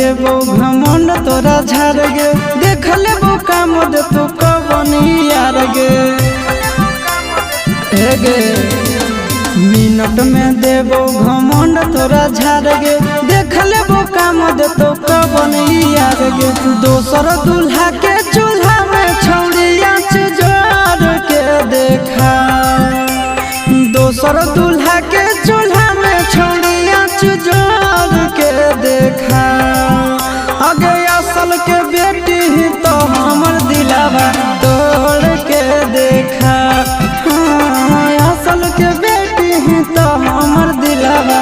देबो घमंड तोरा झाड़ गे, देख लेबो काम दे तू कवन यार गे। गे मिनट में देबो घमंड तोरा झाड़ गे, देख लेबो काम दे तू कवन यार गे। दोसर दूल्हा के चूल्हा में छौड़िया जोड़ के देखा, दोसर दूल्हा के चूल्हा में छौड़िया जोड़ के देखा। आगे असल के बेटी ही तो हमर दिलावा तोड़ के देखा, हाँ असल के बेटी ही तो हमर दिलावा